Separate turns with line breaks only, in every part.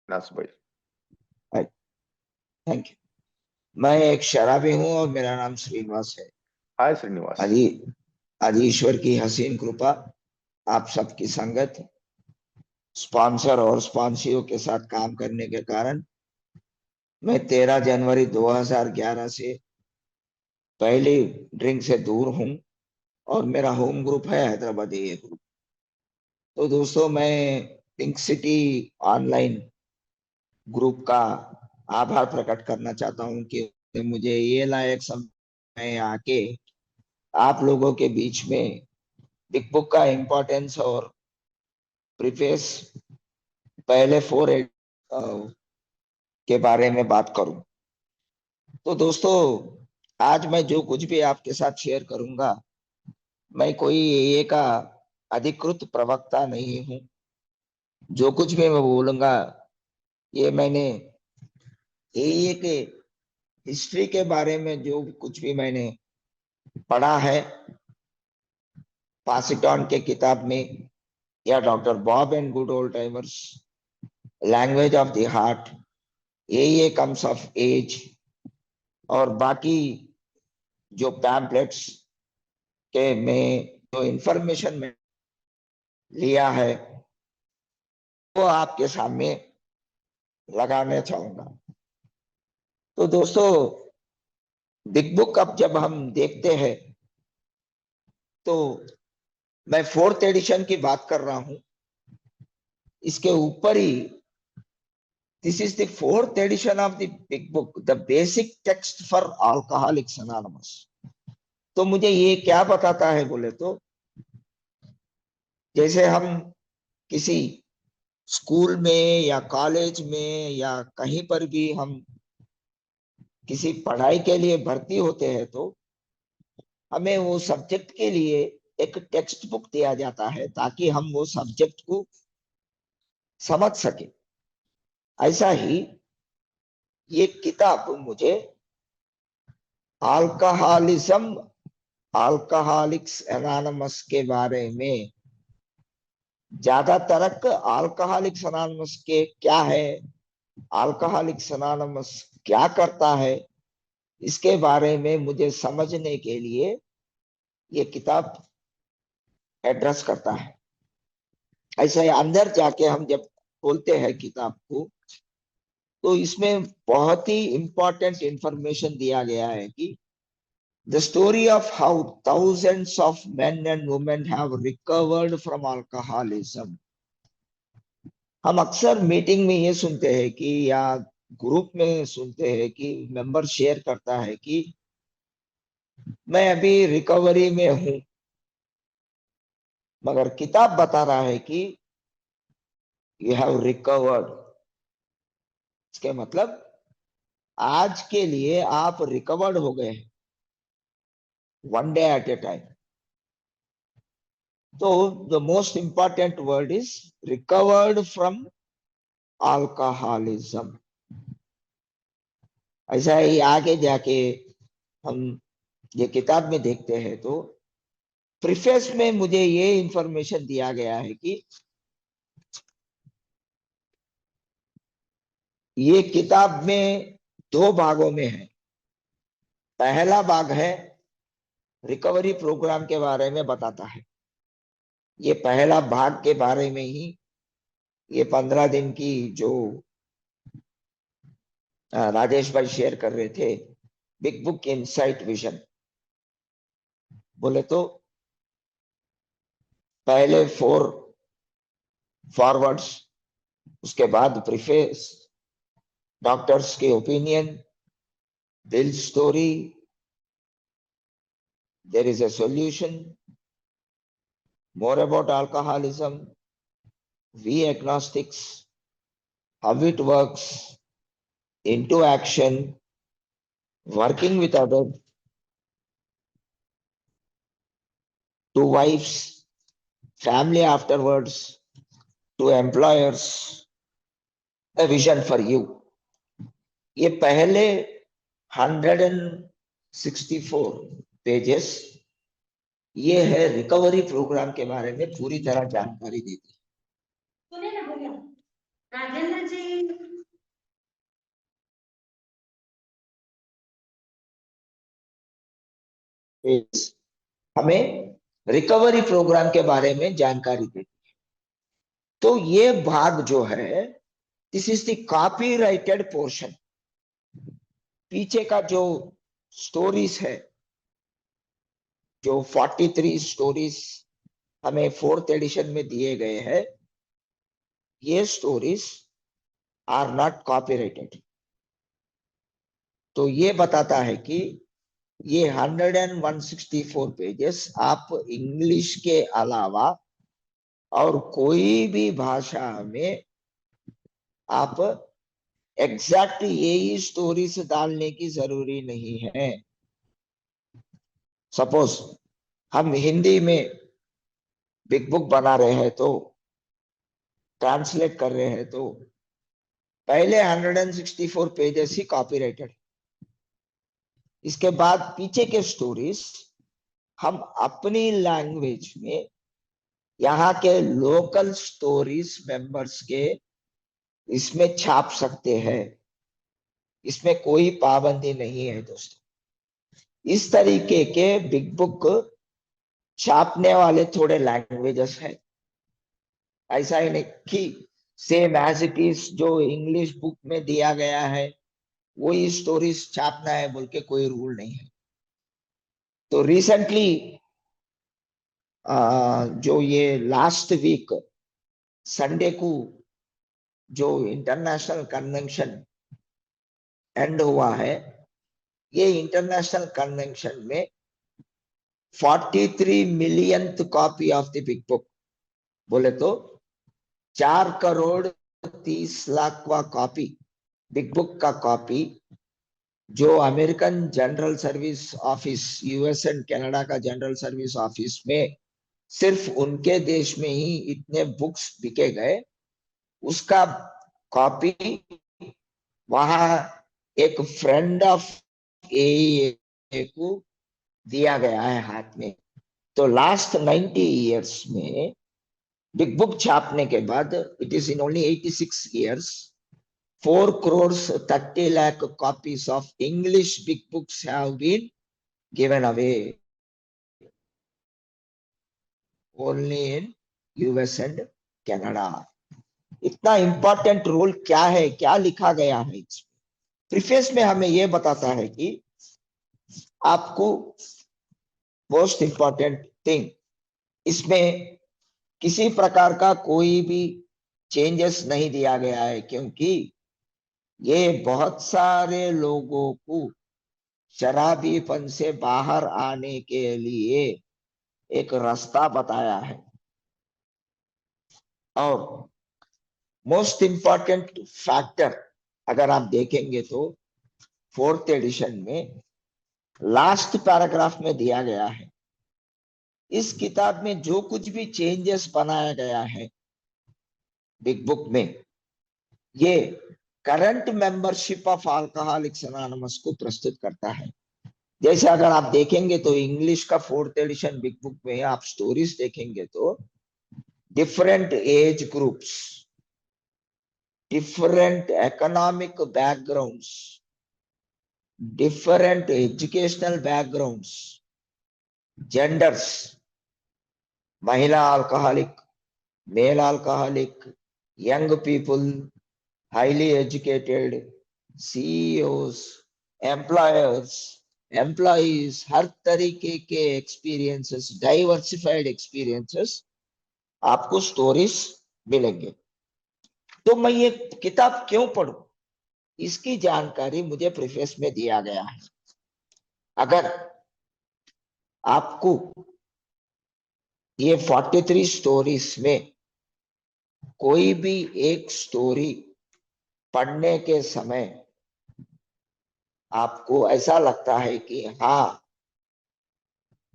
नास भाई।
Thank you. मैं एक शराबी हूँ और मेरा नाम श्रीनिवास है।
हाय श्रीनिवास।
आज आज ईश्वर की हसीन कृपा, आप सबकी संगत, स्पॉन्सर और स्पॉन्सियों के साथ काम करने के कारण मैं 13 जनवरी 2011 से पहली ड्रिंक से दूर हूँ और मेरा होम ग्रुप है हैदराबादी ए ग्रुप। तो दोस्तों, मैं पिंक सिटी ऑनलाइन ग्रुप का आभार प्रकट करना चाहता हूँ कि मुझे ये लायक समय आके आप लोगों के बीच में बिग बुक का इम्पोर्टेंस और प्रीफेस पहले फोर के बारे में बात करूं। तो दोस्तों, आज मैं जो कुछ भी आपके साथ शेयर करूंगा, मैं कोई ये का अधिकृत प्रवक्ता नहीं हूं। जो कुछ भी मैं बोलूंगा, ये मैंने ये के हिस्ट्री के बारे में जो कुछ भी मैंने पढ़ा है, पास इट ऑन के किताब में, या doctor Bob and good old timers, language of the heart, ये कम्स ऑफ एज, और बाकी जो पैम्पलेट्स के में जो इंफॉर्मेशन में लिया है, वो आपके सामने लगाना चाहूंगा। तो दोस्तों, बिग बुक अब जब हम देखते हैं, तो मैं फोर्थ एडिशन की बात कर रहा हूं। इसके ऊपर ही, this is the fourth edition of the big book, the basic text for Alcoholics Anonymous. तो मुझे ये क्या बताता है बोले तो, जैसे हम किसी स्कूल में या कॉलेज में या कहीं पर भी हम किसी पढ़ाई के लिए भर्ती होते हैं, तो हमें वो सब्जेक्ट के लिए एक टेक्स्ट बुक दिया जाता है ताकि हम वो सब्जेक्ट को समझ सके। ऐसा ही ये किताब मुझे अल्कोहलिज्म, अल्कोहलिक्स एनोनिमस के बारे में ज्यादातर अल्कोहलिक्स एनोनिमस के क्या है, अल्कोहलिक्स एनोनिमस क्या करता है, इसके बारे में मुझे समझने के लिए ये किताब एड्रेस करता है। ऐसे अंदर जाके हम जब खोलते हैं किताब को, तो इसमें बहुत ही इंपॉर्टेंट इंफॉर्मेशन दिया गया है कि the story of how thousands of men and women have recovered from alcoholism। हम अक्सर मीटिंग में ये सुनते हैं कि, या ग्रुप में सुनते हैं कि मेंबर शेयर करता है कि मैं अभी रिकवरी में हूं, मगर किताब बता रहा है कि यू हैव रिकवर्ड। इसके मतलब आज के लिए आप रिकवर्ड हो गए हैं, one day at a time. तो the most important word is recovered from alcoholism. ऐसा ही आगे जाके हम ये किताब में देखते हैं, तो प्रीफेस में मुझे ये इंफॉर्मेशन दिया गया है कि ये किताब में दो भागों में है। पहला भाग है रिकवरी प्रोग्राम के बारे में बताता है। ये पहला भाग के बारे में ही ये 15 दिन की जो राजेश भाई शेयर कर रहे थे, बिग बुक इनसाइट विजन, बोले तो पहले फोर फॉरवर्ड्स, उसके बाद प्रीफेस, डॉक्टर्स के ओपिनियन, दिल story, there is a solution, more about alcoholism, we agnostics, how it works, into action, working with others, to wives, family afterwards, to employers, a vision for you। ये पहले 164 pages ये है recovery programme के बारे में पूरी तरह जानकारी देती है। पेज हमें रिकवरी प्रोग्राम के बारे में जानकारी देती है। तो ये भाग जो है, this is the copyrighted portion. पीछे का जो स्टोरीज है, जो 43 स्टोरीज हमें 4th एडिशन में दिए गए हैं, ये स्टोरीज आर नॉट कॉपीराइटेड। तो ये बताता है कि ये 100 and 164 पेजेस आप इंग्लिश के अलावा और कोई भी भाषा में आप एग्जैक्ट यही स्टोरीज डालने की जरूरी नहीं है। सपोज हम हिंदी में बिग बुक बना रहे हैं, तो ट्रांसलेट कर रहे हैं, तो पहले 164 पेजेस ही कॉपीराइटेड। इसके बाद पीछे के स्टोरीज हम अपनी लैंग्वेज में यहाँ के लोकल स्टोरीज मेंबर्स के इसमें छाप सकते हैं। इसमें कोई पाबंदी नहीं है दोस्तों। इस तरीके के बिग बुक छापने वाले थोड़े लैंग्वेजेस है। ऐसा ही नहीं कि सेम एज इट इज जो इंग्लिश बुक में दिया गया है वही स्टोरीज छापना है बोल के कोई रूल नहीं है। तो रिसेंटली जो ये लास्ट वीक संडे को जो इंटरनेशनल कन्वेंशन एंड हुआ है, ये इंटरनेशनल कन्वेंशन में 43 millionth copy of the big book, बोले तो 4 crore 30 lakh copy big book का कॉपी जो American general service office, US and Canada का जनरल सर्विस ऑफिस में सिर्फ उनके देश में ही इतने बुक्स बिके गए, उसका कॉपी वहां एक फ्रेंड ऑफ ए को दिया गया है हाथ में। तो लास्ट 90 इयर्स में बिग बुक छापने के बाद, it is in only 86 years, 4 crores 30 lakh copies of English big books have been given away only in US and Canada। इतना इंपॉर्टेंट रोल क्या है, क्या लिखा गया है इसमें? प्रीफेस में हमें यह बताता है कि आपको मोस्ट इंपॉर्टेंट थिंग, इसमें किसी प्रकार का कोई भी चेंजेस नहीं दिया गया है, क्योंकि ये बहुत सारे लोगों को शराबीपन से बाहर आने के लिए एक रास्ता बताया है। और मोस्ट इंपॉर्टेंट फैक्टर अगर आप देखेंगे तो 4th एडिशन में लास्ट पैराग्राफ में दिया गया है, इस किताब में जो कुछ भी चेंजेस बनाया गया है बिग बुक में, ये current membership of alcoholics anonymous को प्रस्तुत करता है। जैसे अगर आप देखेंगे तो इंग्लिश का 4th एडिशन बिग बुक में आप स्टोरीज देखेंगे तो different age groups, different economic backgrounds, different educational backgrounds, genders, महिला alcoholic, male alcoholic, young people, highly educated, CEOs, employers, employees, हर तरीके के एक्सपीरियंसेस, डाइवर्सिफाइड एक्सपीरियंसेस आपको स्टोरीज मिलेंगे। तो मैं ये किताब क्यों पढ़ूं, इसकी जानकारी मुझे प्रीफेस में दिया गया है। अगर आपको ये 43 स्टोरीज में कोई भी एक स्टोरी पढ़ने के समय आपको ऐसा लगता है कि हाँ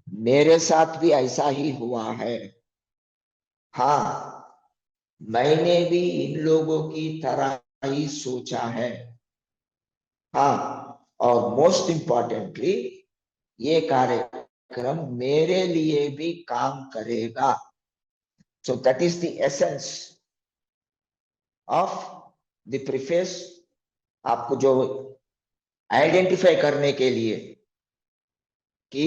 मेरे साथ भी ऐसा ही हुआ है, हाँ मैंने भी इन लोगों की तरह ही सोचा है, हाँ और मोस्ट इंपॉर्टेंटली ये कार्यक्रम मेरे लिए भी काम करेगा। So that is the essence of the preface, आपको जो आइडेंटिफाई करने के लिए कि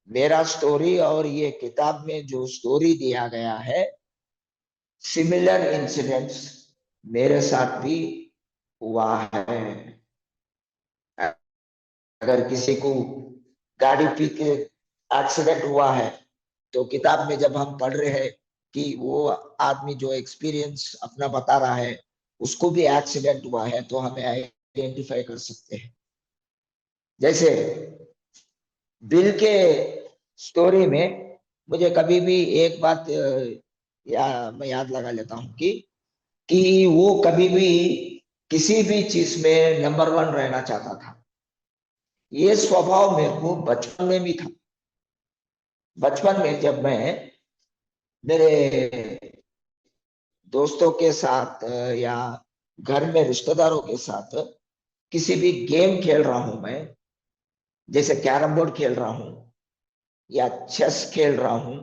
मेरा स्टोरी और ये किताब में जो स्टोरी दिया गया है, सिमिलर इंसिडेंट्स मेरे साथ भी हुआ है। अगर किसी को गाड़ी पी के एक्सीडेंट हुआ है, तो किताब में जब हम पढ़ रहे हैं कि वो आदमी जो एक्सपीरियंस अपना बता रहा है, उसको भी एक्सीडेंट हुआ है, तो हमें आइडेंटिफाई कर सकते हैं। जैसे बिल के स्टोरी में मुझे कभी भी एक बात मैं याद लगा लेता हूँ कि वो कभी भी किसी भी चीज में नंबर वन रहना चाहता था। ये स्वभाव मेरे को बचपन में भी था। बचपन में जब मैं मेरे दोस्तों के साथ या घर में रिश्तेदारों के साथ किसी भी गेम खेल रहा हूं मैं, जैसे कैरम बोर्ड खेल रहा हूं या चेस खेल रहा हूं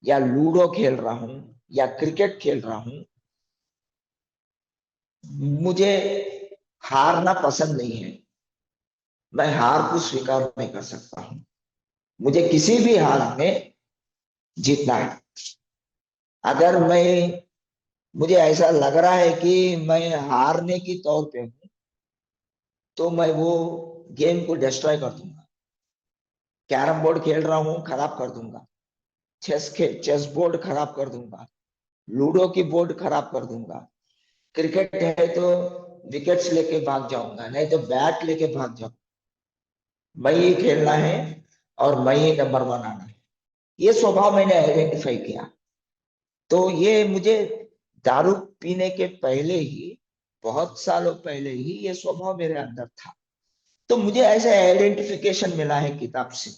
या लूडो खेल रहा हूं या क्रिकेट खेल रहा हूं, मुझे हारना पसंद नहीं है। मैं हार को स्वीकार नहीं कर सकता हूं। मुझे किसी भी हाल में जीतना है। अगर मुझे ऐसा लग रहा है कि मैं हारने की तौर पे हूं, तो मैं वो गेम को डिस्ट्रॉय कर दूंगा। कैरम बोर्ड खेल रहा हूं, खराब कर दूंगा। चेस बोर्ड खराब कर दूंगा। लूडो की बोर्ड खराब कर दूंगा। क्रिकेट है तो विकेट्स लेके भाग जाऊंगा, नहीं तो बैट लेके भाग जाऊंगा। मैं ही खेलना है और मैं ही नंबर वन आना है। ये स्वभाव मैंने आइडेंटिफाई किया। तो ये मुझे दारू पीने के पहले ही, बहुत सालों पहले ही ये स्वभाव मेरे अंदर था। तो मुझे ऐसा आइडेंटिफिकेशन मिला है किताब से।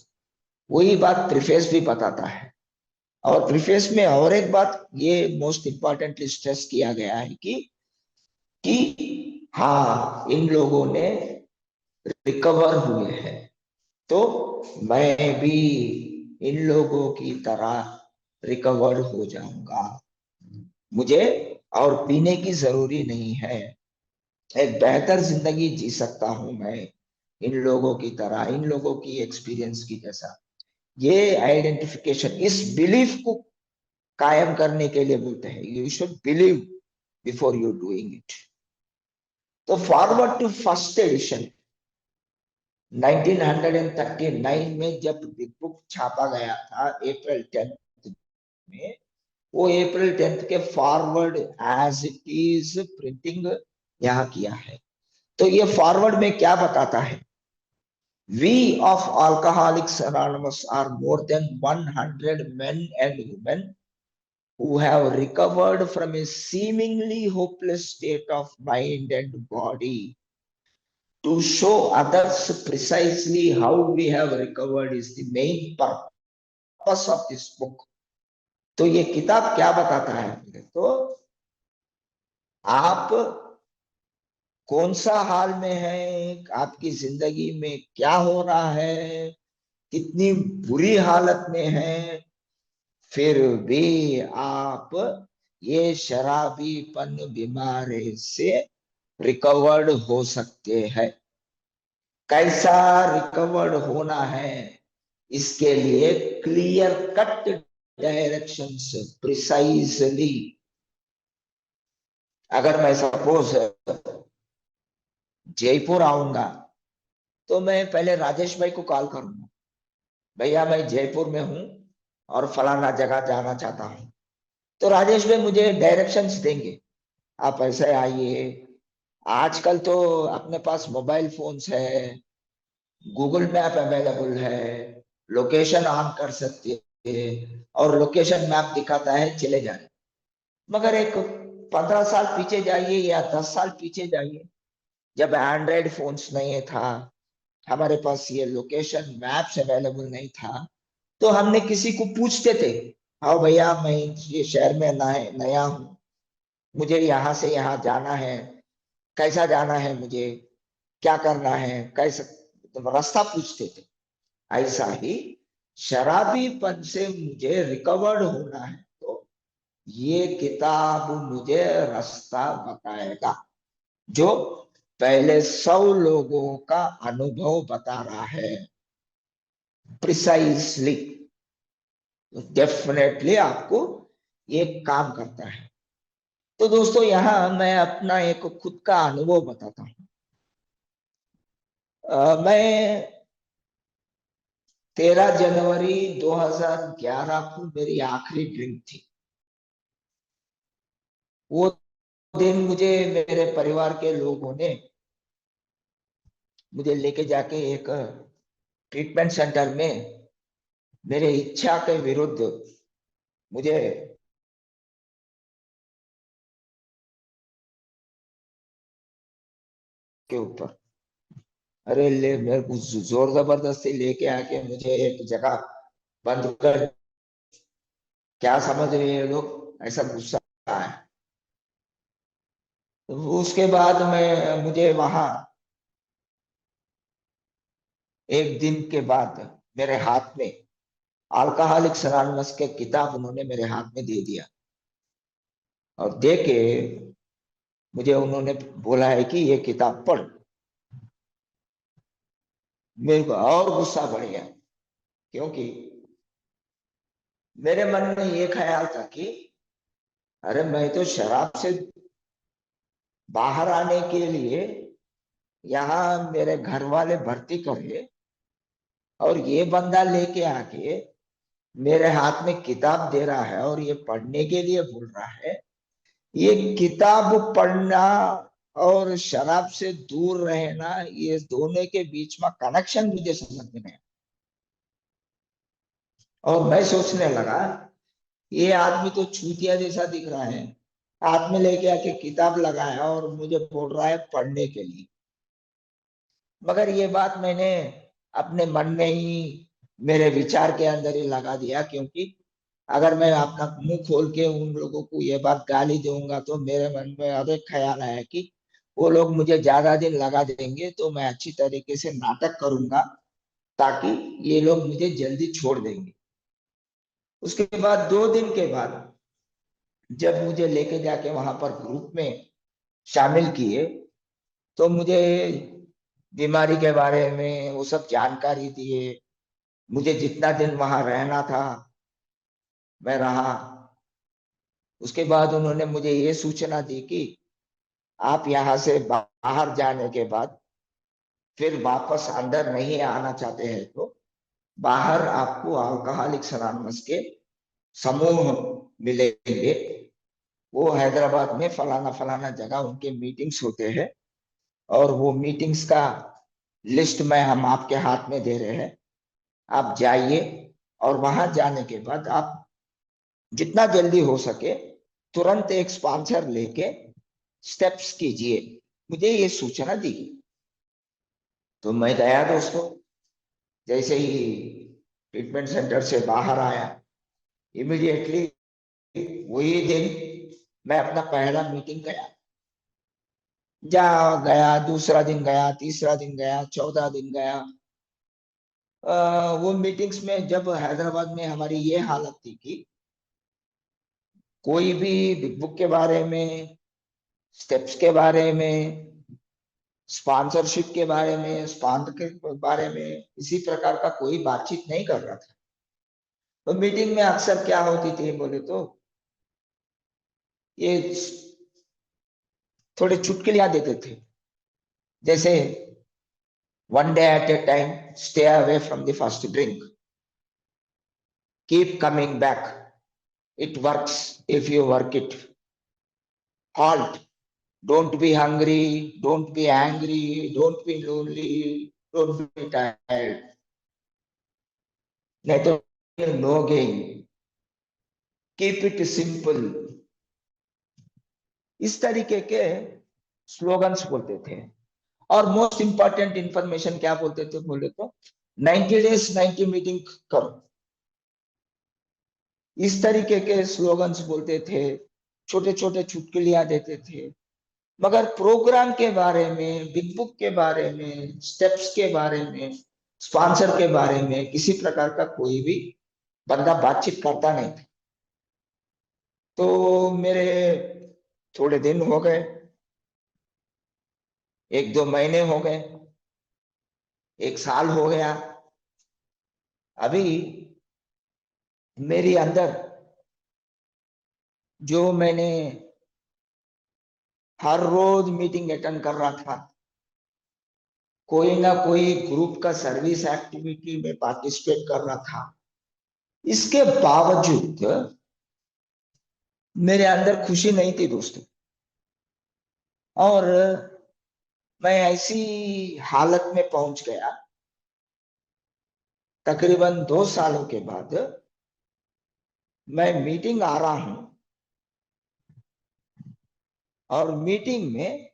वही बात प्रीफेस भी बताता है। और प्रीफेस में और एक बात ये मोस्ट इंपॉर्टेंटली स्ट्रेस किया गया है कि हाँ, इन लोगों ने रिकवर हुए हैं, तो मैं भी इन लोगों की तरह रिकवर हो जाऊंगा। मुझे और पीने की जरूरी नहीं है। एक बेहतर जिंदगी जी सकता हूं मैं इन लोगों की तरह, इन लोगों की एक्सपीरियंस की जैसा। ये आइडेंटिफिकेशन, इस बिलीफ को कायम करने के लिए बोलते हैं, you should believe before you doing it. तो फॉरवर्ड टू फर्स्ट एडिशन 1939 में जब बिग बुक छापा गया था अप्रैल 10 में, वो अप्रैल 10 के forward as it is printing यहाँ किया है। तो ये फॉरवर्ड में क्या बताता है? We of Alcoholics Anonymous are more than 100 men and women who have recovered from a seemingly hopeless state of mind and body. To show others precisely how we have recovered is the main purpose of this book. तो ये किताब क्या बताता है? तो आप कौन सा हाल में है, आपकी जिंदगी में क्या हो रहा है, कितनी बुरी हालत में है, फिर भी आप ये शराबीपन बीमारी से रिकवर्ड हो सकते हैं। कैसा रिकवर्ड होना है, इसके लिए क्लियर कट डायरेक्शंस प्रिसाइजली। अगर मैं सपोज जयपुर आऊंगा, तो मैं पहले राजेश भाई को कॉल करूंगा, भैया मैं जयपुर में हूं और फलाना जगह जाना चाहता हूं। तो राजेश भाई मुझे डायरेक्शंस देंगे, आप ऐसे आइए। आजकल तो अपने पास मोबाइल फोन्स है, गूगल मैप अवेलेबल है, लोकेशन ऑन कर सकते हैं और लोकेशन मैप दिखाता है, चले जाए। मगर एक 15 साल पीछे जाइए या 10 साल पीछे जाइए, जब एंड्रॉइड फोन्स नहीं था, हमारे पास ये लोकेशन मैप्स अवेलेबल नहीं था, तो हमने किसी को पूछते थे, हाँ भैया मैं ये शहर में नया हूँ, मुझे यहाँ से यहाँ जाना है, कैसा जाना है, मुझे क्या करना है, कैसे, तो रास्ता पूछते थे। ऐसा ही शराबीपन से मुझे रिकवर्ड होना है, तो ये किताब मुझे रास्ता बताएगा, जो पहले 100 लोगों का अनुभव बता रहा है। प्रिसाइजली, डेफिनेटली आपको ये काम करता है। तो दोस्तों यहाँ मैं अपना एक खुद का अनुभव बताता हूँ। मैं 13 जनवरी 2011 को मेरी आखिरी ड्रिंक थी। वो दिन मुझे मेरे परिवार के लोगों ने मुझे लेके जाके एक ट्रीटमेंट सेंटर में मेरे इच्छा के विरुद्ध मुझे के ऊपर, अरे ले मेरे को जोर जबरदस्ती लेके आके मुझे एक जगह बंद कर, क्या समझ रहे हैं लोग, ऐसा गुस्सा है। तो उसके बाद मैं मुझे वहां एक दिन के बाद मेरे हाथ में अल्कोहलिक्स अनोनिमस के किताब उन्होंने मेरे हाथ में दे दिया, और दे के मुझे उन्होंने बोला है कि ये किताब पढ़। मेरे को और गुस्सा बढ़ गया, क्योंकि मेरे मन में ये ख्याल था कि अरे मैं तो शराब से बाहर आने के लिए यहाँ मेरे घर वाले भर्ती कर ले, और ये बंदा लेके आके मेरे हाथ में किताब दे रहा है और ये पढ़ने के लिए बोल रहा है। ये किताब पढ़ना और शराब से दूर रहना, ये दोनों के बीच में कनेक्शन मुझे समझ में नहीं। और मैं सोचने लगा, ये आदमी तो चूतिया जैसा दिख रहा है, हाथ में लेके आके किताब लगाया और मुझे बोल रहा है पढ़ने के लिए। मगर ये बात मैंने अपने मन में ही, मेरे विचार के अंदर ही लगा दिया, क्योंकि अगर मैं अपना मुंह खोल के उन लोगों को ये बात गाली दूंगा तो मेरे मन में अब एक ख्याल आया कि वो लोग मुझे ज्यादा दिन लगा देंगे, तो मैं अच्छी तरीके से नाटक करूंगा ताकि ये लोग मुझे जल्दी छोड़ देंगे। उसके बाद 2 दिन के बाद जब मुझे लेके जाके वहां पर ग्रुप में शामिल किए, तो मुझे बीमारी के बारे में वो सब जानकारी दिए। मुझे जितना दिन वहां रहना था मैं रहा। उसके बाद उन्होंने मुझे ये सूचना दी कि आप यहाँ से बाहर जाने के बाद फिर वापस अंदर नहीं आना चाहते हैं तो बाहर आपको अल्कोहलिक्स अनोनिमस के समूह मिलेंगे। वो हैदराबाद में फलाना फलाना जगह उनके मीटिंग्स होते हैं, और वो मीटिंग्स का लिस्ट में हम आपके हाथ में दे रहे हैं। आप जाइए, और वहां जाने के बाद आप जितना जल्दी हो सके तुरंत एक स्पॉन्सर लेके स्टेप्स कीजिए। मुझे ये सूचना दी। तो मैं गया दोस्तों। जैसे ही ट्रीटमेंट सेंटर से बाहर आया, इमीडिएटली वही दिन मैं अपना पहला मीटिंग गया। जा गया, दूसरा दिन गया, तीसरा दिन गया, 14 दिन गया। वो मीटिंग्स में जब हैदराबाद में हमारी ये हालत थी कि कोई भी बिग बुक के बारे में, स्टेप्स के बारे में, स्पॉन्सरशिप के बारे में, स्पॉन्सर के बारे में इसी प्रकार का कोई बातचीत नहीं कर रहा था। तो मीटिंग में अक्सर क्या होती थी बोले तो ये थोड़े चुटकुलियां देते थे, जैसे one day at a time, stay away from the first drink, keep coming back, it works if you work it, halt, don't be hungry, don't be angry, don't be lonely, don't be tired, नहीं तो no game, keep it simple. इस तरीके के slogans बोलते थे। और most important information क्या बोलते थे बोले तो 90 डेज 90 मीटिंग करो। इस तरीके के स्लोगन्स बोलते थे, छोटे छोटे चुटकुलियां देते थे। मगर प्रोग्राम के बारे में, बिग बुक के बारे में, स्टेप्स के बारे में, स्पॉन्सर के बारे में किसी प्रकार का कोई भी बंदा बातचीत करता नहीं था। तो मेरे थोड़े दिन हो गए, 1-2 महीने हो गए, 1 साल हो गया। अभी मेरी अंदर जो मैंने हर रोज मीटिंग अटेंड कर रहा था, कोई ना कोई ग्रुप का सर्विस एक्टिविटी में पार्टिसिपेट कर रहा था, इसके बावजूद मेरे अंदर खुशी नहीं थी दोस्तों। और मैं ऐसी हालत में पहुंच गया, तकरीबन 2 सालों के बाद मैं मीटिंग आ रहा हूं, और मीटिंग में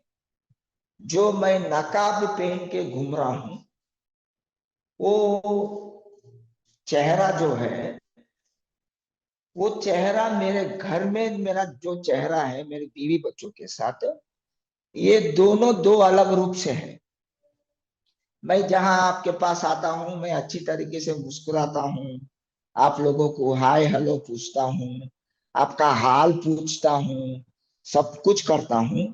जो मैं नकाब पहन के घूम रहा हूं, वो चेहरा जो है, वो चेहरा मेरे घर में मेरा जो चेहरा है मेरे बीवी बच्चों के साथ, ये दोनों दो अलग रूप से है। मैं जहां आपके पास आता हूं, मैं अच्छी तरीके से मुस्कुराता हूं, आप लोगों को हाय हेलो पूछता हूं, आपका हाल पूछता हूं, सब कुछ करता हूं।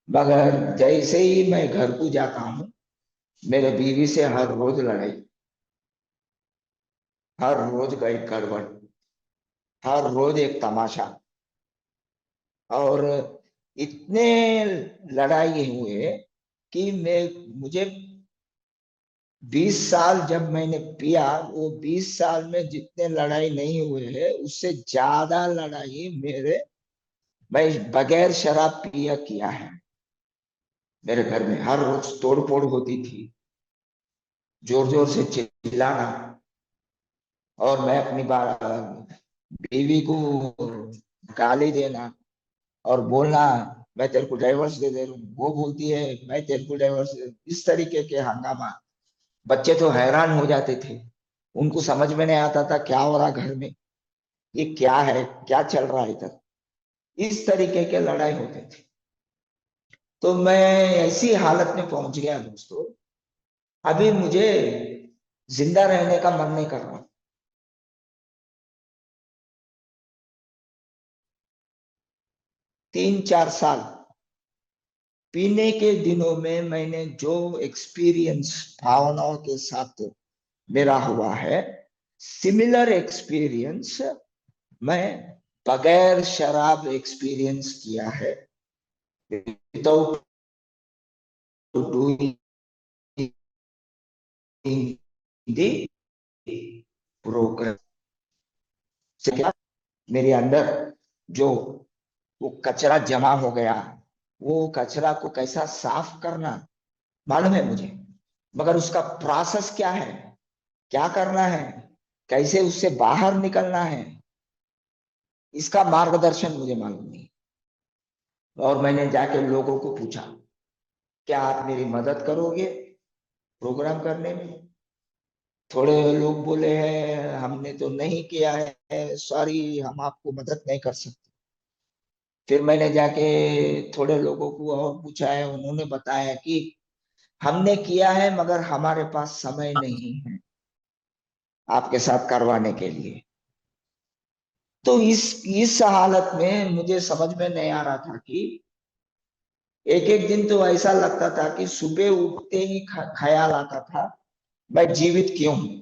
मगर जैसे ही मैं घर को जाता हूं, मेरे बीवी से हर रोज लड़ाई, हर रोज गई गड़बड़, हर रोज एक तमाशा। और इतने लड़ाई हुए कि मैं मुझे 20 साल जब मैंने पिया, वो 20 साल में जितने लड़ाई नहीं हुए हैं उससे ज्यादा लड़ाई मेरे मैं बगैर शराब पिया किया है। मेरे घर में हर रोज तोड़ फोड़ होती थी, जोर जोर से चिल्लाना, और मैं अपनी बीवी को गाली देना और बोलना, मैं तेरे को डाइवर्स दे दे रहा हूँ, वो बोलती है मैं तेरे को डाइवर्स दे, इस तरीके के हंगामा। बच्चे तो हैरान हो जाते थे, उनको समझ में नहीं आता था क्या हो रहा घर में, ये क्या है, क्या चल रहा है इधर। इस तरीके के लड़ाई होते थे। तो मैं ऐसी हालत में पहुंच गया दोस्तों, अभी मुझे जिंदा रहने का मन नहीं कर रहा। 3-4 साल पीने के दिनों में मैंने जो एक्सपीरियंस भावनाओं के साथ मेरा हुआ है, सिमिलर एक्सपीरियंस मैं बगैर शराब एक्सपीरियंस किया है, विदाउट डूइंग द प्रोग्राम। मेरे अंदर जो वो कचरा जमा हो गया, वो कचरा को कैसा साफ करना मालूम है मुझे, मगर उसका प्रोसेस क्या है, क्या करना है, कैसे उससे बाहर निकलना है, इसका मार्गदर्शन मुझे मालूम नहीं। और मैंने जाके लोगों को पूछा, क्या आप मेरी मदद करोगे प्रोग्राम करने में? थोड़े लोग बोले हैं हमने तो नहीं किया है, सॉरी हम आपको मदद नहीं कर सकते। फिर मैंने जाके थोड़े लोगों को और पूछा है, उन्होंने बताया कि हमने किया है मगर हमारे पास समय नहीं है आपके साथ करवाने के लिए। तो इस हालत में मुझे समझ में नहीं आ रहा था कि एक एक दिन तो ऐसा लगता था कि सुबह उठते ही ख्याल आता था, मैं जीवित क्यों हूं,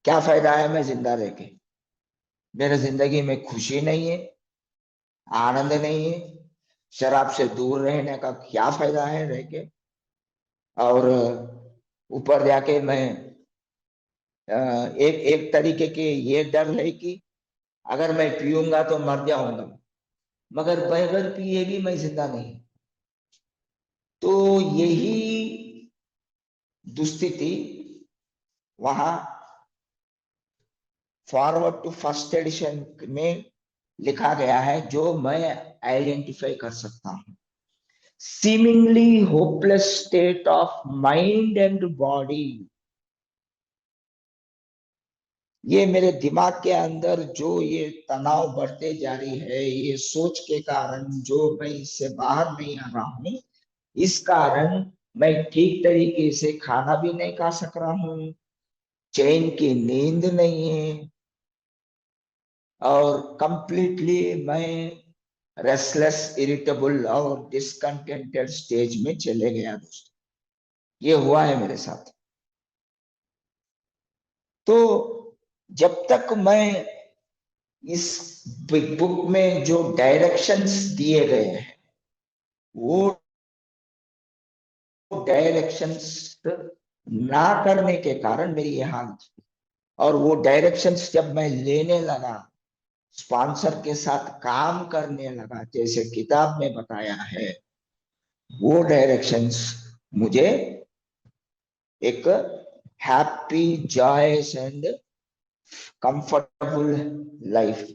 क्या फायदा है मैं जिंदा रह के, मेरे जिंदगी में खुशी नहीं है, आनंद नहीं है, शराब से दूर रहने का क्या फायदा है रह के। और ऊपर जाके मैं एक एक तरीके के ये डर है कि अगर मैं पीऊंगा तो मर जाऊंगा, मगर बगैर पिए भी मैं जिंदा नहीं। तो यही दुस्थिति वहां फॉरवर्ड टू फर्स्ट एडिशन में लिखा गया है, जो मैं आइडेंटिफाई कर सकता हूं। seemingly hopeless state of mind and body। ये मेरे दिमाग के अंदर जो ये तनाव बढ़ते जा रही है, ये सोच के कारण जो मैं इससे बाहर नहीं आ रहा हूं, इस कारण मैं ठीक तरीके से खाना भी नहीं खा सक रहा हूँ, चैन की नींद नहीं है, और कंप्लीटली मैं रेस्टलेस इरिटेबल और डिसकंटेंटेड स्टेज में चले गया दोस्तों। ये हुआ है मेरे साथ। तो जब तक मैं इस बिग बुक में जो डायरेक्शंस दिए गए हैं वो डायरेक्शंस ना करने के कारण मेरी ये हालत, और वो डायरेक्शंस जब मैं लेने लगा, स्पॉन्सर के साथ काम करने लगा जैसे किताब में बताया है, वो डायरेक्शंस मुझे एक happy joyous and comfortable life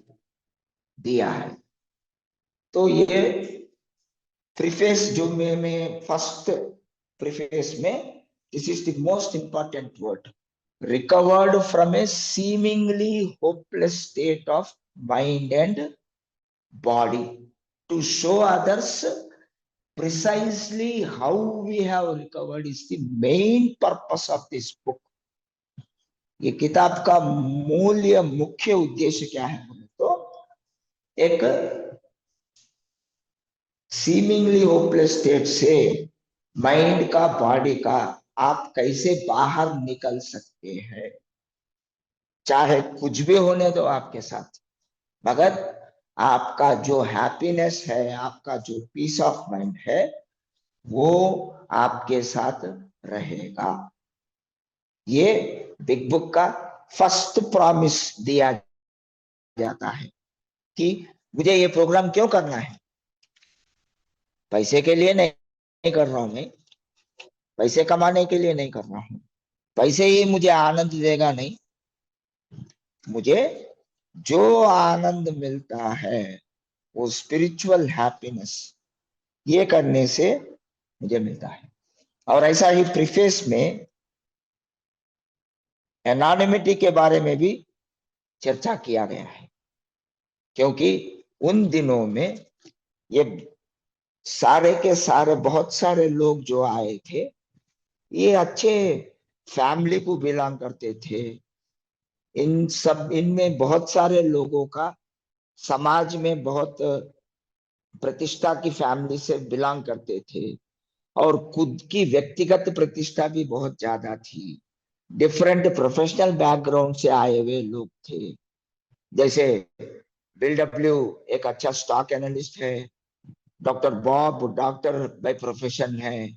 दिया है। तो ये प्रीफेस जो मैं फर्स्ट प्रीफेस में, this is the most important word, recovered from a seemingly hopeless state of mind and body to show others precisely how we have recovered is the main purpose of this book. ये किताब का मूल या मुख्य उद्देश्य क्या है बोले तो एक सीमिंगली होपलेस स्टेट से माइंड का, बॉडी का आप कैसे बाहर निकल सकते हैं, चाहे कुछ भी होने दो आपके साथ, मगर आपका जो हैप्पीनेस है, आपका जो पीस ऑफ माइंड है वो आपके साथ रहेगा। ये बिग बुक का फर्स्ट प्रॉमिस दिया जाता है कि मुझे ये प्रोग्राम क्यों करना है, पैसे के लिए नहीं कर रहा हूं मैं, पैसे कमाने के लिए नहीं कर रहा हूं, पैसे ही मुझे आनंद देगा नहीं, मुझे जो आनंद मिलता है वो स्पिरिचुअल हैप्पीनेस ये करने से मुझे मिलता है। और ऐसा ही प्रीफेस में एनोनिमिटी के बारे में भी चर्चा किया गया है, क्योंकि उन दिनों में ये सारे के सारे बहुत सारे लोग जो आए थे ये अच्छे फैमिली को बिलोंग करते थे, इनमें बहुत सारे लोगों का समाज में बहुत प्रतिष्ठा की फैमिली से बिलोंग करते थे और खुद की व्यक्तिगत प्रतिष्ठा भी बहुत ज्यादा थी, डिफरेंट प्रोफेशनल बैकग्राउंड से आए हुए लोग थे। जैसे बिल डब्ल्यू एक अच्छा स्टॉक एनालिस्ट है, doctor Bob doctor by profession है,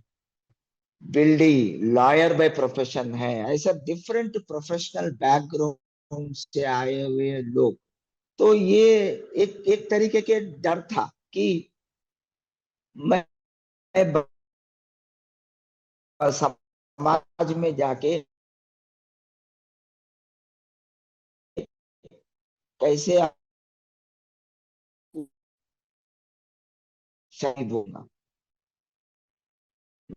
Bill D lawyer by profession है, ऐसा डिफरेंट प्रोफेशनल बैकग्राउंड से आए हुए लोग। तो ये एक एक तरीके के डर था कि मैं समाज में जाके कैसे सही बोलना,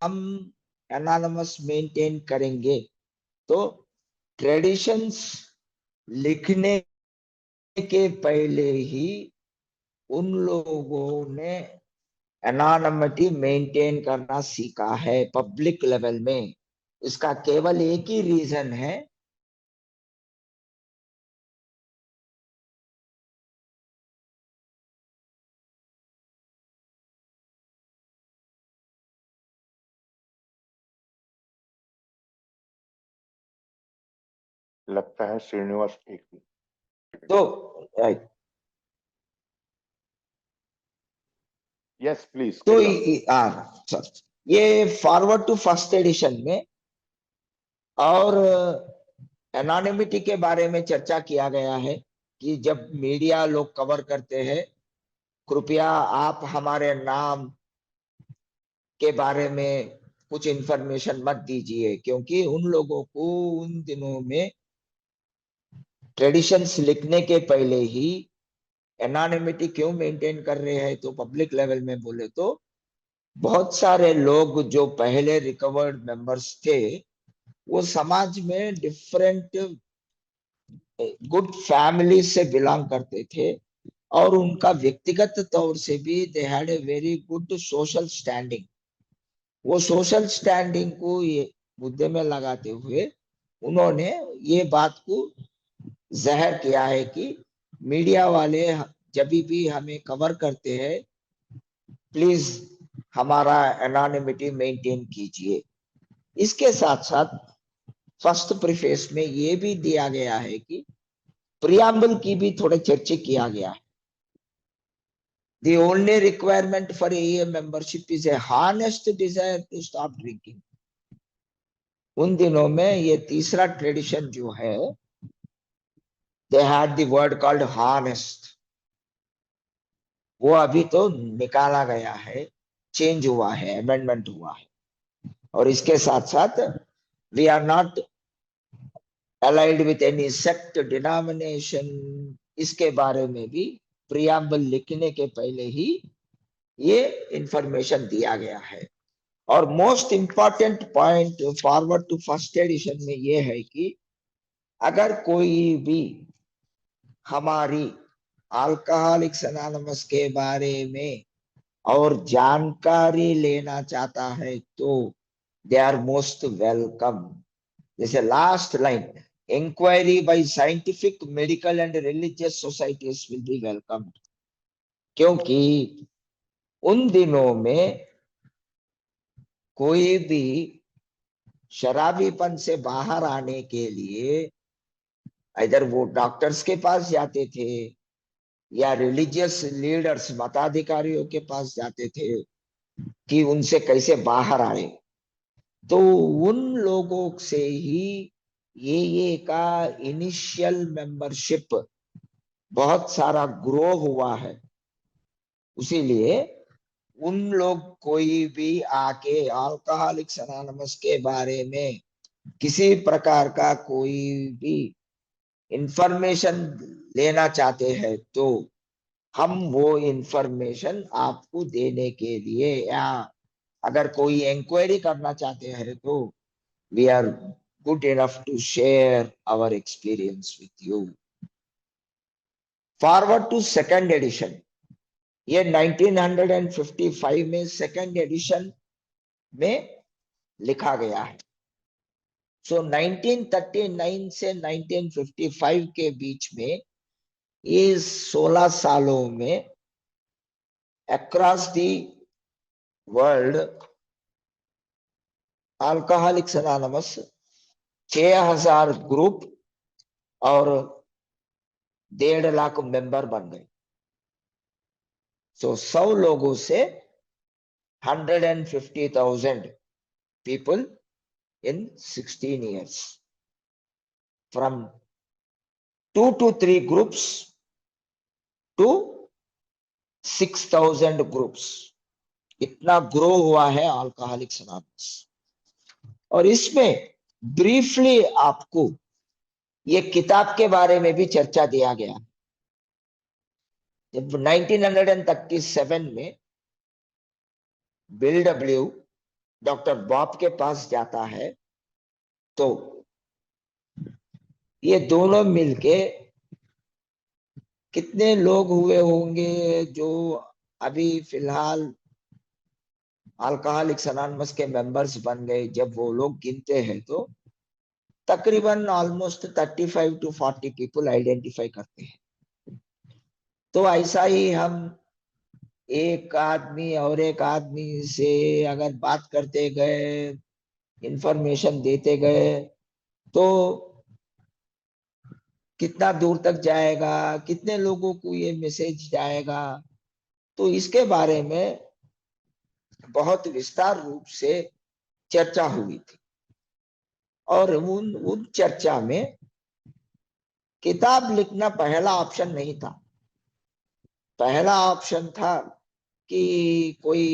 हम एनानमस मेंटेन करेंगे तो ट्रेडिशंस लिखने के पहले ही उन लोगों ने एनानिमिटी मेंटेन करना सीखा है पब्लिक लेवल में। इसका केवल एक ही रीजन है,
लगता है श्रीनिवास एक
तो
यस प्लीज
तो ये फॉरवर्ड टू फर्स्ट एडिशन में और एनोनिमिटी के बारे में चर्चा किया गया है कि जब मीडिया लोग कवर करते हैं कृपया आप हमारे नाम के बारे में कुछ इंफॉर्मेशन मत दीजिए, क्योंकि उन लोगों को उन दिनों में ट्रेडिशंस लिखने के पहले ही एनोनिमिटी क्यों मेंटेन कर रहे हैं, तो पब्लिक लेवल में बोले तो बहुत सारे लोग जो पहले रिकवर्ड मेंबर्स थे वो समाज में डिफरेंट गुड फैमिली से बिलोंग करते थे और उनका व्यक्तिगत तौर से भी they had a very good social standing. वो सोशल स्टैंडिंग को ये मुद्दे में लगाते हुए उन्होंने ये बात को जाहिर किया है कि मीडिया वाले जब भी हमें कवर करते हैं प्लीज हमारा एनोनिमिटी मेंटेन कीजिए। इसके साथ साथ फर्स्ट प्रीफेस में ये भी दिया गया है कि प्रियम्बल की भी थोड़े चर्चा किया गया है। The only requirement for AA membership is a honest desire to stop drinking. उन दिनों में ये तीसरा ट्रेडिशन जो है, they had the word called honest. वो अभी तो निकाला गया है, चेंज हुआ है, अमेंडमेंट हुआ है। और इसके साथ साथ we are not allied with any sect denomination, इसके बारे में भी प्रियम्बल लिखने के पहले ही ये इंफॉर्मेशन दिया गया है। और most important point forward to first edition में ये है कि अगर कोई भी हमारी अल्कोहलिक्स अनोनिमस के बारे में और जानकारी लेना चाहता है तो दे आर मोस्ट वेलकम। जैसे last line, inquiry by scientific medical and religious societies will be welcome, क्योंकि उन दिनों में कोई भी शराबीपन से बाहर आने के लिए इधर वो डॉक्टर्स के पास जाते थे या रिलीजियस लीडर्स मताधिकारियों के पास जाते थे कि उनसे कैसे बाहर आए। तो उन लोगों से ही ये का इनिशियल मेंबरशिप बहुत सारा ग्रो हुआ है। उसीलिए उन लोग कोई भी आके अल्कोहलिक्स अनोनिमस के बारे में किसी प्रकार का कोई भी इंफॉर्मेशन लेना चाहते हैं तो हम वो इंफॉर्मेशन आपको देने के लिए, या अगर कोई इंक्वायरी करना चाहते हैं तो we are good enough to share our experience with you. Forward to second edition, ये 1955 में सेकंड एडिशन में लिखा गया है। सो 1939 से 1955 के बीच में इस 16 सालों में across the world alcoholics anonymous 6000 group और 1.5 लाख मेंबर बन गए। सो 100 लोगों से 150,000 people in 16 years, from 2 to 3 groups to 6,000 groups, इतना ग्रो हुआ है अल्कोहलिक्स अनोनिमस। और इसमें ब्रीफली आपको ये किताब के बारे में भी चर्चा दिया गया। जब 1937 में बिल डब्ल्यू डॉक्टर बॉब के पास जाता है तो ये दोनों मिलके कितने लोग हुए होंगे जो अभी फिलहाल अल्कोहलिक्स अनोनिमस के मेंबर्स बन गए, जब वो लोग गिनते हैं तो तकरीबन ऑलमोस्ट 35 to 40 पीपल आइडेंटिफाई करते हैं। तो ऐसा ही हम एक आदमी और एक आदमी से अगर बात करते गए, इंफॉर्मेशन देते गए तो कितना दूर तक जाएगा, कितने लोगों को ये मैसेज जाएगा, तो इसके बारे में बहुत विस्तार रूप से चर्चा हुई थी। और उन चर्चा में किताब लिखना पहला ऑप्शन नहीं था। पहला ऑप्शन था कि कोई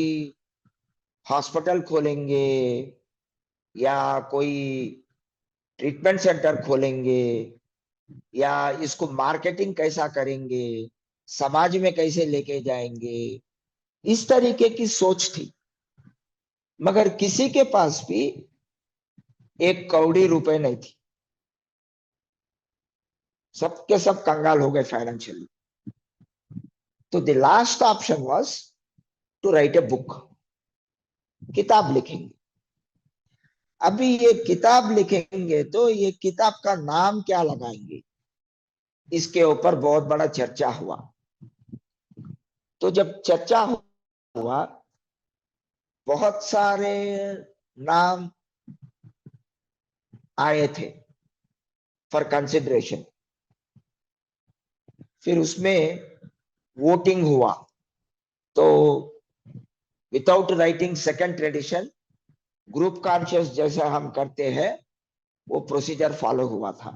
हॉस्पिटल खोलेंगे या कोई ट्रीटमेंट सेंटर खोलेंगे या इसको मार्केटिंग कैसा करेंगे, समाज में कैसे लेके जाएंगे, इस तरीके की सोच थी। मगर किसी के पास भी 1 कौड़ी रुपए नहीं थी, सबके सब कंगाल हो गए फाइनेंशियली। तो the last option was to write a book, किताब लिखेंगे। अभी ये किताब लिखेंगे तो ये किताब का नाम क्या लगाएंगे, इसके ऊपर बहुत बड़ा चर्चा हुआ। तो जब चर्चा हुआ, बहुत सारे नाम आए थे फॉर कंसिडरेशन। फिर उसमें वोटिंग हुआ, तो without writing second tradition, group conscious जैसा हम करते हैं वो प्रोसीजर फॉलो हुआ था।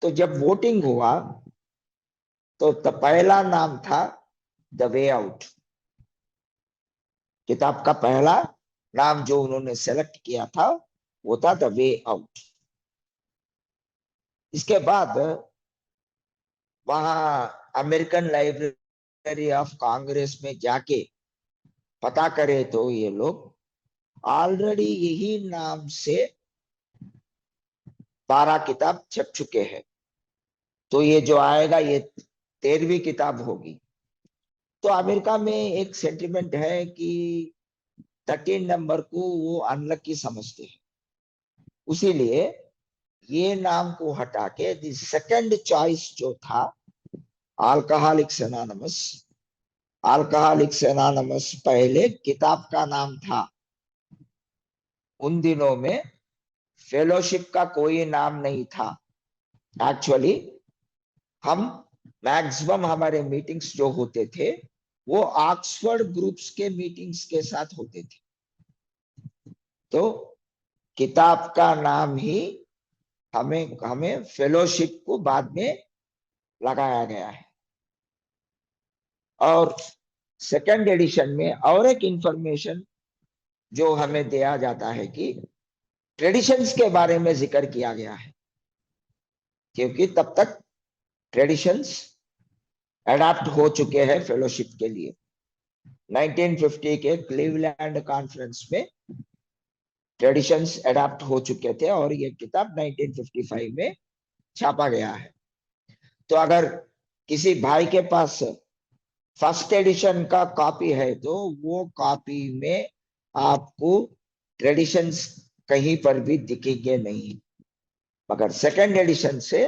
तो जब वोटिंग हुआ तो पहला नाम था द वे आउट। किताब का पहला नाम जो उन्होंने सेलेक्ट किया था वो था द वे आउट। इसके बाद वहां अमेरिकन लाइब्रेरी ऑफ कांग्रेस में जाके पता करे तो ये लोग ऑलरेडी यही नाम से 12 किताब छप चुके हैं। तो ये जो आएगा ये 13वीं किताब होगी। तो अमेरिका में एक सेंटिमेंट है कि 13 नंबर को वो अनलकी समझते हैं, उसीलिए ये नाम को हटा के द सेकंड चॉइस जो था अल्कोहलिक्स एनोनिमस। अल्कोहलिक्स एनोनिमस पहले किताब का नाम था। उन दिनों में फेलोशिप का कोई नाम नहीं था। एक्चुअली हम मैक्सिमम हमारे मीटिंग्स जो होते थे वो ऑक्सफोर्ड ग्रुप्स के मीटिंग्स के साथ होते थे। तो किताब का नाम ही हमें हमें फेलोशिप को बाद में लगाया गया है। और सेकंड एडिशन में और एक इंफॉर्मेशन जो हमें दिया जाता है कि ट्रेडिशंस के बारे में जिक्र किया गया है, क्योंकि तब तक ट्रेडिशंस अडॉप्ट हो चुके हैं फेलोशिप के लिए। 1950 के क्लीवलैंड कॉन्फ्रेंस में ट्रेडिशंस अडॉप्ट हो चुके थे और ये किताब 1955 में छापा गया है। तो अगर किसी भाई के पास फर्स्ट एडिशन का कॉपी है तो वो कॉपी में आपको ट्रेडिशंस कहीं पर भी दिखेंगे नहीं, मगर सेकंड एडिशन से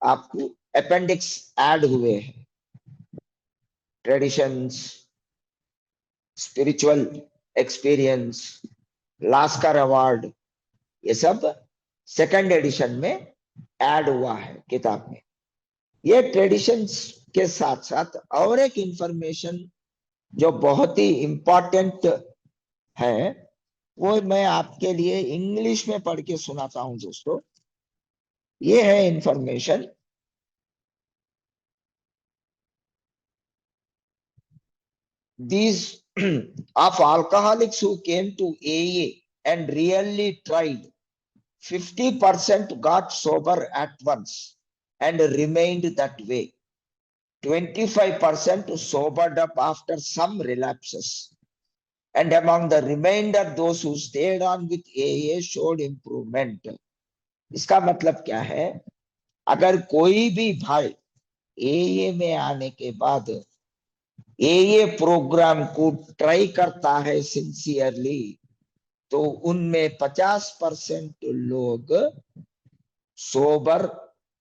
आपको अपेंडिक्स ऐड हुए हैं। Traditions, spiritual experience, Lasker award, ये सब सेकंड एडिशन में ऐड हुआ है किताब में। ये ट्रेडिशंस के साथ साथ और एक इंफॉर्मेशन जो बहुत ही इंपॉर्टेंट है वो मैं आपके लिए इंग्लिश में पढ़ के सुनाता हूं दोस्तों। ये है information. These of alcoholics who came to AA and really tried, 50% got sober at once and remained that way. 25% sobered up after some relapses. And among the remainder, those who stayed on with AA showed improvement. इसका मतलब क्या है? अगर कोई भी भाई AA में आने के बाद ये प्रोग्राम को ट्राई करता है सिंसियरली, तो उनमें 50% लोग सोबर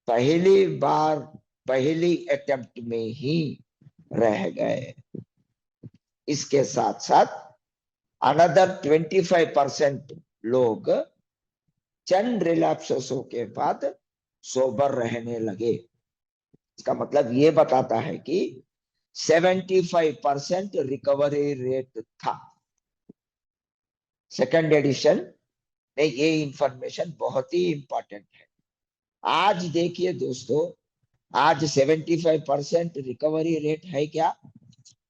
पहली बार पहली अटेम्प्ट में ही रह गए। इसके साथ साथ अनदर 25% लोग चंद रिलैप्सेसों के बाद सोबर रहने लगे। इसका मतलब ये बताता है कि 75% रिकवरी रेट था। सेकंड एडिशन में ये इंफॉर्मेशन बहुत ही इंपॉर्टेंट है। आज देखिए दोस्तों, आज 75% रिकवरी रेट है क्या?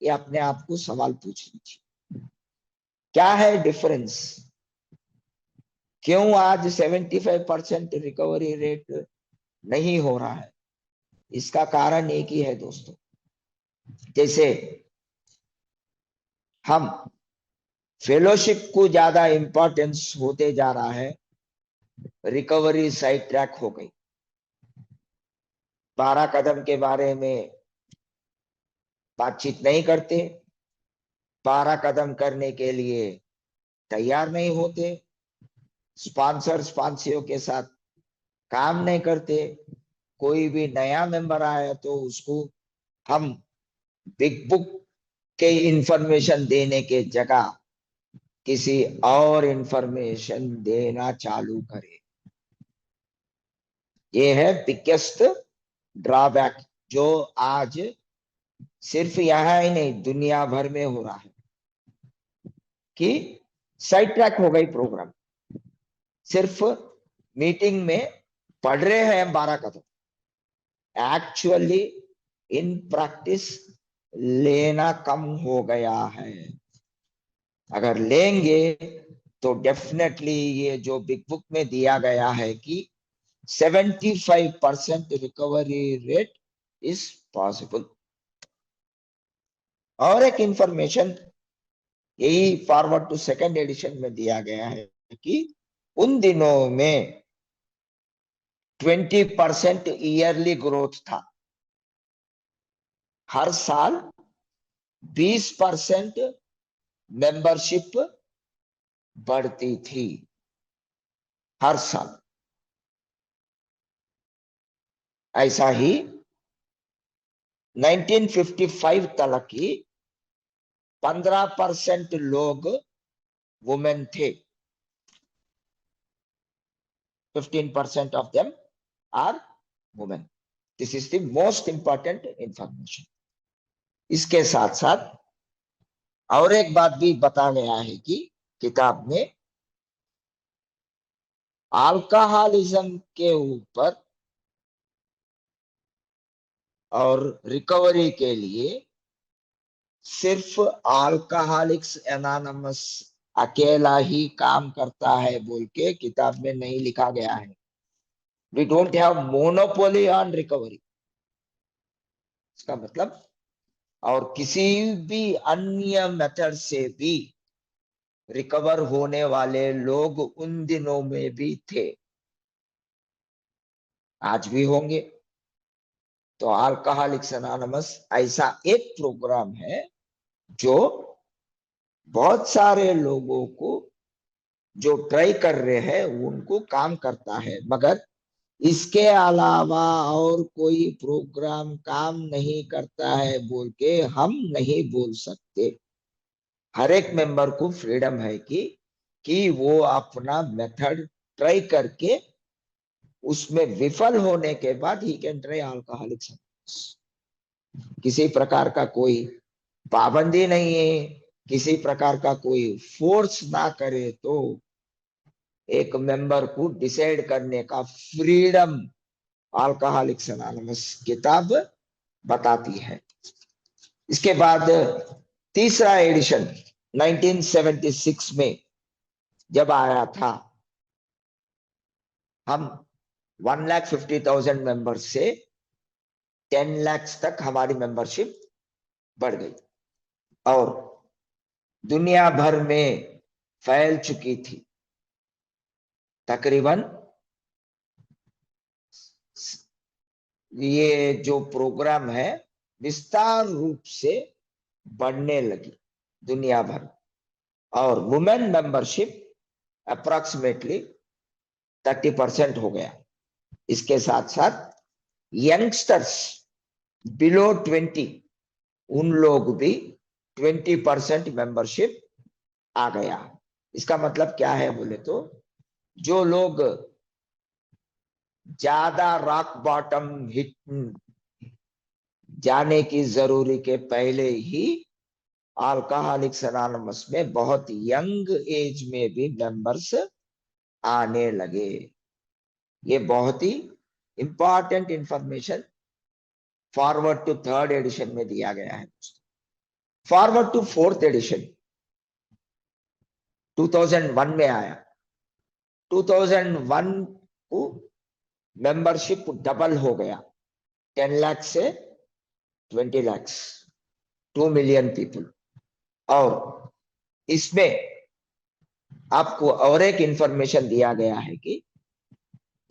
ये अपने आप को सवाल पूछ लीजिए, क्या है डिफरेंस? क्यों आज 75% रिकवरी रेट नहीं हो रहा है? इसका कारण एक ही है दोस्तों। जैसे हम फेलोशिप को ज्यादा इंपॉर्टेंस होते जा रहा है, रिकवरी साइड ट्रैक हो गई। 12 कदम के बारे में बातचीत नहीं करते, 12 कदम करने के लिए तैयार नहीं होते, स्पॉन्सियों के साथ काम नहीं करते। कोई भी नया मेंबर आया तो उसको हम बिग बुक के इंफॉर्मेशन देने के जगह किसी और इंफॉर्मेशन देना चालू करें। ये है बिगेस्ट ड्रॉबैक जो आज सिर्फ यहाँ ही नहीं दुनिया भर में हो रहा है कि साइड ट्रैक हो गई प्रोग्राम। सिर्फ मीटिंग में पढ़ रहे हैं हम 12 कदम, एक्चुअली इन प्रैक्टिस लेना कम हो गया है। अगर लेंगे तो डेफिनेटली ये जो बिग बुक में दिया गया है कि 75% रिकवरी रेट इज पॉसिबल। और एक इंफॉर्मेशन यही फॉरवर्ड टू सेकंड एडिशन में दिया गया है कि उन दिनों में 20% ईयरली ग्रोथ था। हर साल 20% मेंबरशिप बढ़ती थी हर साल। ऐसा ही 1955 तक की 15% लोग वुमेन थे। 15% of them are women. This is the most important information. इसके साथ साथ और एक बात भी बता गया है कि किताब में अल्कोहलिज्म के ऊपर और रिकवरी के लिए सिर्फ अल्कोहलिक्स एनोनिमस अकेला ही काम करता है बोल के किताब में नहीं लिखा गया है। We don't have monopoly on recovery. इसका मतलब और किसी भी अन्य मेथड से भी रिकवर होने वाले लोग उन दिनों में भी थे, आज भी होंगे। तो अल्कोहलिक्स एनोनिमस ऐसा एक प्रोग्राम है जो बहुत सारे लोगों को जो ट्राई कर रहे हैं उनको काम करता है, मगर इसके अलावा और कोई प्रोग्राम काम नहीं करता है बोल के हम नहीं बोल सकते। हर एक मेंबर को फ्रीडम है कि वो अपना मेथड ट्राई करके उसमें विफल होने के बाद ही कैन ट्राई अल्कोहलिक्स। किसी प्रकार का कोई पाबंदी नहीं है, किसी प्रकार का कोई फोर्स ना करे तो एक मेंबर को डिसाइड करने का फ्रीडम अल्कोहलिक्स एनोनिमस किताब बताती है। इसके बाद तीसरा एडिशन 1976 में जब आया था, हम 1,50,000 मेंबर्स से 10 लाख तक हमारी मेंबरशिप बढ़ गई और दुनिया भर में फैल चुकी थी। तकरीबन ये जो प्रोग्राम है विस्तार रूप से बढ़ने लगी दुनिया भर और वुमेन मेंबरशिप अप्रोक्सीमेटली 30% हो गया। इसके साथ साथ यंगस्टर्स बिलो 20 उन लोग भी 20% मेंबरशिप आ गया। इसका मतलब क्या है बोले तो जो लोग ज्यादा रॉक बॉटम हिट जाने की जरूरी के पहले ही अल्कोहलिक्स एनोनिमस में बहुत यंग एज में भी मेंबर्स आने लगे। ये बहुत ही important information forward to third edition में दिया गया है। फॉरवर्ड टू फोर्थ एडिशन 2001 में आया। 2001 को मेंबरशिप डबल हो गया, 10 लाख से 20 लाख, 2 मिलियन पीपल। और इसमें आपको और एक इंफॉर्मेशन दिया गया है कि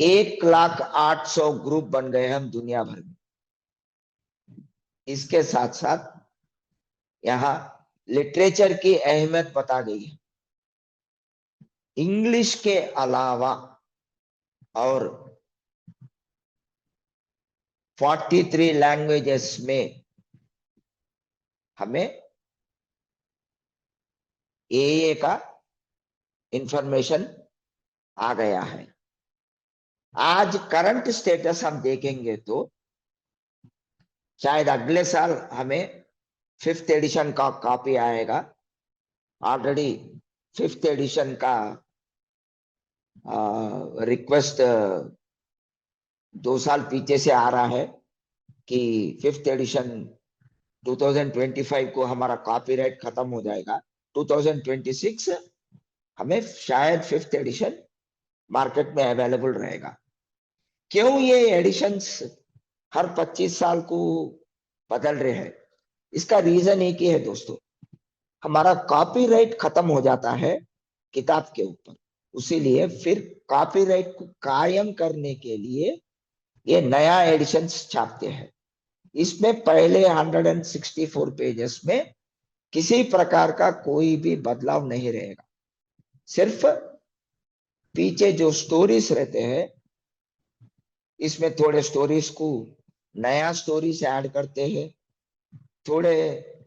1,08,000 ग्रुप बन गए हम दुनिया भर में। इसके साथ साथ यहाँ लिटरेचर की अहमियत बता गई है। इंग्लिश के अलावा और 43 लैंग्वेजेस में हमें एए का इंफॉर्मेशन आ गया है। आज करंट स्टेटस हम देखेंगे तो शायद अगले साल हमें 5th एडिशन का कॉपी आएगा। ऑलरेडी 5th एडिशन का रिक्वेस्ट 2 साल पीछे से आ रहा है कि 5th एडिशन 2025 को हमारा कॉपीराइट खत्म हो जाएगा। 2026 हमें शायद 5th एडिशन मार्केट में अवेलेबल रहेगा। क्यों ये एडिशंस हर 25 साल को बदल रहे हैं? इसका रीजन एक ही है दोस्तों, हमारा कॉपीराइट खत्म हो जाता है किताब के ऊपर। उसीलिए फिर कॉपीराइट को कायम करने के लिए ये नया एडिशंस छापते हैं। इसमें पहले 164 पेजेस में किसी प्रकार का कोई भी बदलाव नहीं रहेगा। सिर्फ पीछे जो स्टोरीज रहते हैं, इसमें थोड़े स्टोरीज को नया स्टोरीज ऐड करते हैं, थोड़े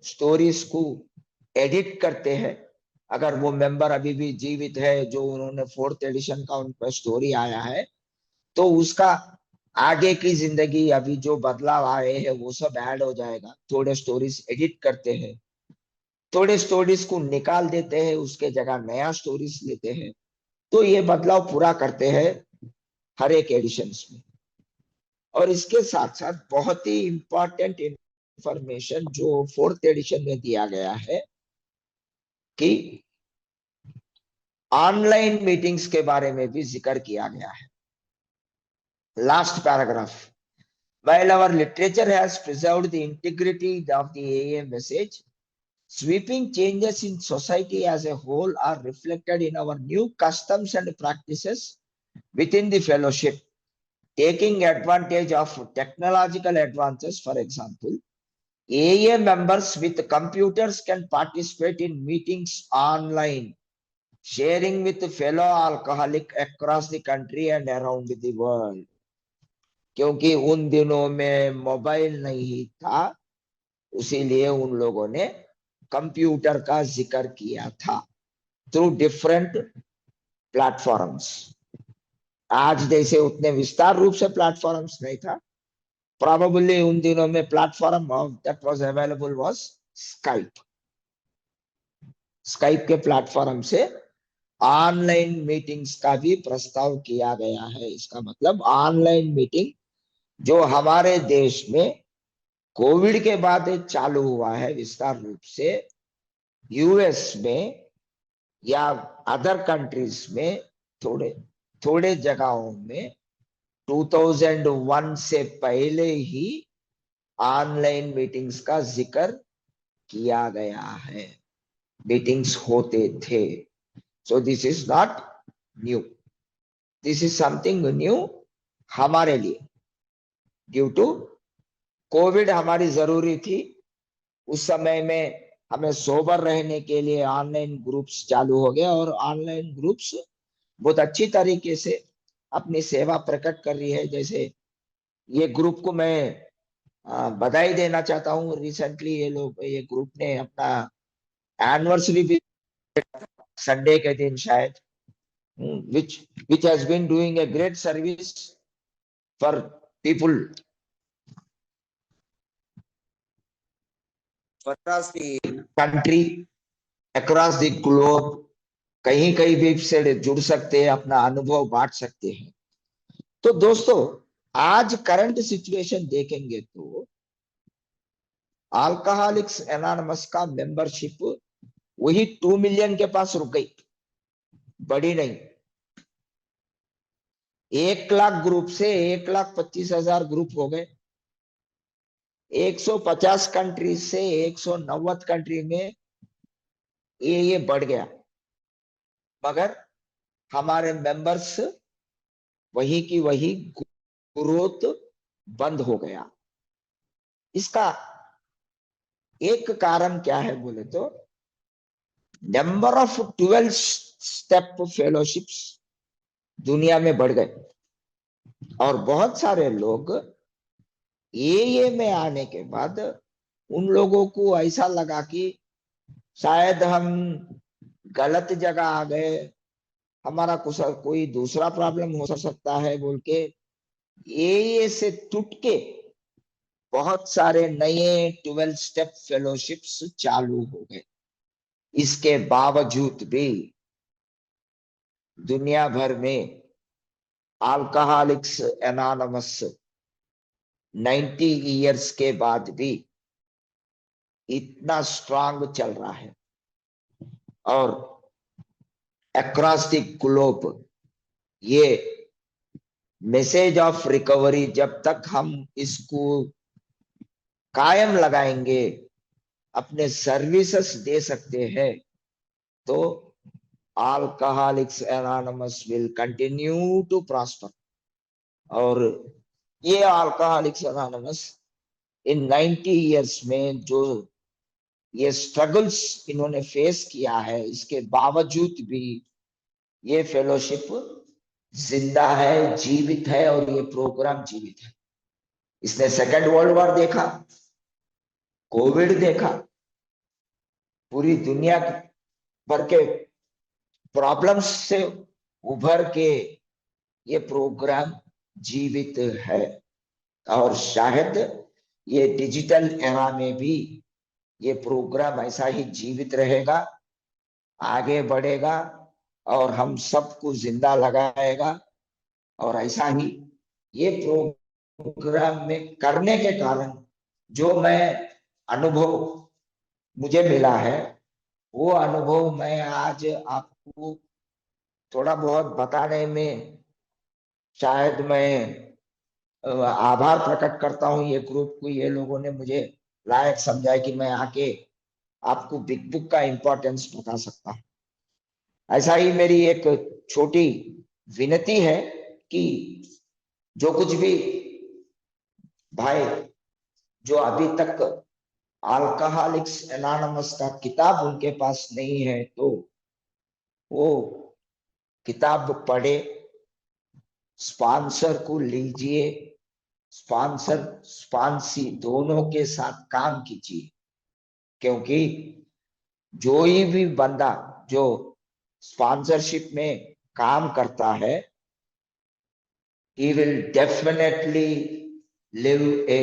स्टोरीज को एडिट करते हैं। अगर वो मेंबर अभी भी जीवित है, जो उन्होंने 4th एडिशन का उन पर स्टोरी आया है, तो उसका आगे की जिंदगी अभी जो बदलाव आए हैं वो सब ऐड हो जाएगा। थोड़े स्टोरीज एडिट करते हैं, थोड़े स्टोरीज को निकाल देते हैं, उसके जगह नया स्टोरीज लेते हैं। तो ये बदलाव पूरा करते हैं हर एक एडिशंस में। और इसके साथ साथ बहुत ही इंपॉर्टेंट इंफॉर्मेशन जो 4th एडिशन में दिया गया है कि ऑनलाइन मीटिंग्स के बारे में भी जिक्र किया गया है। Last paragraph, while our literature has preserved the integrity of the AA message, sweeping changes in society as a whole are reflected in our new customs and practices within the fellowship, taking advantage of technological advances. For example, AA members with computers can participate in meetings online, sharing with fellow alcoholic across the country and around the world. क्योंकि उन दिनों में mobile नहीं था, उसीलिए उन लोगों ने computer का जिक्र किया था थ्रू डिफरेंट प्लेटफॉर्म्स। आज जैसे उतने विस्तार रूप से प्लेटफॉर्म्स नहीं था। प्रोबेबली उन दिनों में platform that was available was Skype. Skype के प्लेटफॉर्म से ऑनलाइन मीटिंग्स का भी प्रस्ताव किया गया है। इसका मतलब ऑनलाइन मीटिंग जो हमारे देश में कोविड के बाद चालू हुआ है विस्तार रूप से, यूएस में या अदर कंट्रीज में थोड़े थोड़े जगहों में 2001 से पहले ही ऑनलाइन मीटिंग्स का जिक्र किया गया है, मीटिंग्स होते थे। So this is not new, this is something new हमारे लिए। ड्यू टू कोविड हमारी जरूरी थी, उस समय में हमें सोबर रहने के लिए ऑनलाइन ग्रुप्स चालू हो गए और ऑनलाइन ग्रुप्स बहुत अच्छी तरीके से अपनी सेवा प्रकट कर रही है। जैसे ये ग्रुप को मैं बधाई देना चाहता हूँ। रिसेंटली ये ग्रुप ने अपना एनिवर्सरी भी संडे के दिन शायद, which has been doing a great service for people across the country, across the globe। कहीं कहीं भी से जुड़ सकते हैं, अपना अनुभव बांट सकते हैं। तो दोस्तों आज करंट सिचुएशन देखेंगे तो अल्कोहलिक्स एनोनिमस का मेंबरशिप वही 2 मिलियन के पास रुक गई, बड़ी नहीं। 1 लाख ग्रुप से 1,25,000 ग्रुप हो गए। 150 कंट्री से 190 कंट्री में ये बढ़ गया, मगर हमारे मेंबर्स वही की वही ग्रोथ बंद हो गया। इसका एक कारण क्या है बोले तो नंबर ऑफ 12 स्टेप फेलोशिप्स दुनिया में बढ़ गए और बहुत सारे लोग ये में आने के बाद उन लोगों को ऐसा लगा कि शायद हम गलत जगह आ गए, हमारा कोई दूसरा प्रॉब्लम हो सकता है बोल के एए से टूट के बहुत सारे नए 12 स्टेप फेलोशिप्स चालू हो गए। इसके बावजूद भी दुनिया भर में अल्कोहलिक्स एनोनिमस 90 इयर्स के बाद भी इतना स्ट्रांग चल रहा है और अक्रॉस द ग्लोब ये मैसेज ऑफ रिकवरी जब तक हम इसको कायम लगाएंगे, अपने सर्विसेज दे सकते हैं, तो Alcoholics Anonymous will continue to prosper. और ये अल्कोहलिक्स एनोनिमस इन 90 इयर्स में जो ये स्ट्रगल्स इन्होंने फेस किया है, इसके बावजूद भी ये फेलोशिप जिंदा है, जीवित है और ये प्रोग्राम जीवित है। इसने सेकेंड वर्ल्ड वॉर देखा, कोविड देखा, पूरी दुनिया भर के प्रॉब्लम्स से उभर के ये प्रोग्राम जीवित है और शायद ये डिजिटल एरा में भी ये प्रोग्राम ऐसा ही जीवित रहेगा, आगे बढ़ेगा और हम सबको जिंदा लगाएगा। और ऐसा ही ये प्रोग्राम में करने के कारण जो मैं अनुभव मुझे मिला है, वो अनुभव मैं आज आपको थोड़ा बहुत बताने में शायद मैं आभार प्रकट करता हूँ ये ग्रुप को। ये लोगों ने मुझे लायक समझा कि मैं आके आपको बिग बुक का इंपॉर्टेंस बता सकता हूँ। ऐसा ही मेरी एक छोटी विनती है कि जो कुछ भी भाई जो अभी तक अल्कोहलिक्स एनोनिमस का किताब उनके पास नहीं है, तो वो किताब पढ़े, स्पॉन्सर को लीजिए, स्पॉन्सर स्पॉन्सी दोनों के साथ काम कीजिए, क्योंकि जो ही भी बंदा जो स्पॉन्सरशिप में काम करता है, he will definitely live a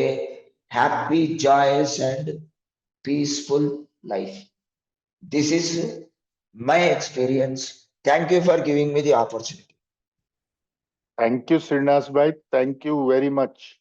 happy, joyous and peaceful life. This is my experience. Thank you for giving me the opportunity.
Thank you, Srinivas bhai. Thank you very much.